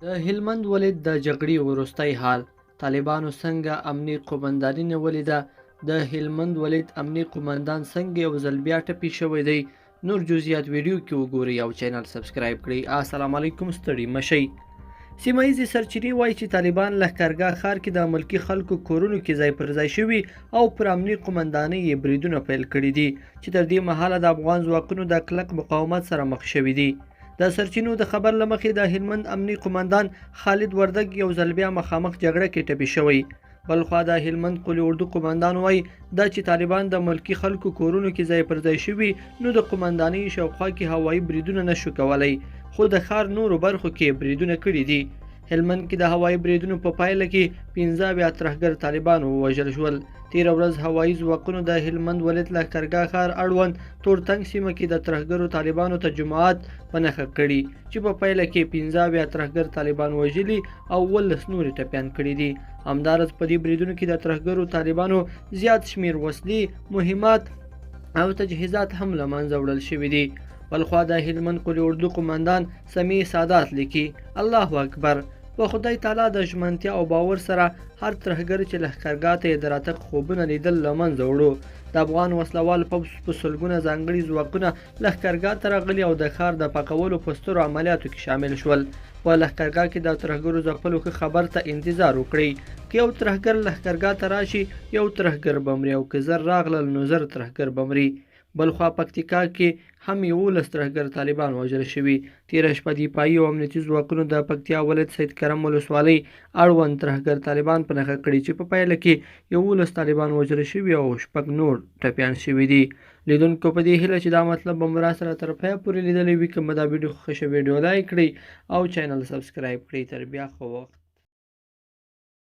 د هلمند ولایت د جګړې وروستی حال طالبانو څنګه امني قومنداني نیولې ده؟ د هلمند ولایت امني قومندان څنګه یو ځل بیا ټپي شوی دی؟ نور جزئیات ویډیو کې وګورئ او چینل سبسکرایب کړئ. السلام علیکم، ستړي مشئ. سیمه ییزې سرچینې وایي چې طالبان لښکرګاه ښار کې د ملکي خلکو کورونو کې ځای پر ځای شوي او پر امني قومندانۍ یې بریدونه پیل کړي دي چې تر دې مهاله د افغان ځواکونو د کلک مقاومت سره مخ شوي دي. د سرچینو د خبر له مخې د هلمند امني قومندان خالد وردګ یو ځل بیا مخامخ جګړه کې ټپي شوی. بلخوا د هلمند قلي اردو قومندان وایي دا چې طالبان د ملکي خلکو کورونو کې ځای پر ځای شوي نو د قومندانۍ شاوخوا کې هوایي بریدونه نشو کولی، خو د ښار نورو برخو کې بریدونه کړي دي. هلمند کې د هوایي بریدونو په پایله کې 15 ترهګر طالبان ووژل شول. تېره ورځ هوایي ځواکونو د هلمند ولایت لښکرګاه ښار اړوند تورتنګ سیمه کې د ترهګرو طالبانو تجمعات په نښه کړي چې په پایله کې 15 ترهګر طالبان وژلي او 18 نورې ټپیان کړي دي. همداراز په دې بریدونو کې د ترهګرو طالبانو زیات شمیر وسلې، مهمات او تجهیزات هم له منځه وړل شوي دي. بلخوا د هلمند قلي اردو قومندان سمیع سادات لیکي: الله اکبر، په خدای تعالی د ژمنتیا او باور سره هر ترهګر چې لښکرګاه ته یې د راتګ خوبونه لیدل له منځه وړو. د افغان وسلوال پوځ په سلګونه ځانګړي ځواکونه لښکرګاه ته راغلي او د ښار د پاکولو په سترو عملیاتو کې شامل شول. په لښکرګاه کې د ترهګرو ځپلو ښه خبر ته انتظار وکړئ. که یو ترهګر لښکرګاه ته راشي یو ترهګر به مري، او که زر راغلل نو زر ترهګر به مري. بلخوا پکتیکا کې هم 11 ترهګر طالبان وژل شوي. تېره شپه دفاعي او امنیتي ځواکونو د پکتیا ولایت سید کرم ولسوالۍ اړوند ترهګر طالبان په نښه کړي چې په پایله کې 11 طالبان وژل شوي او 6 نور ټپیان شوي دي. لیدونکو په دې هیله چې دا مطلب به مو راسره تر پایه پورې لیدلی وي. که مو دا ویډیو خوښه شوې ویډیو لایک کړئ او چینل سبسکرایب کړئ. تر بیا ښه وخت.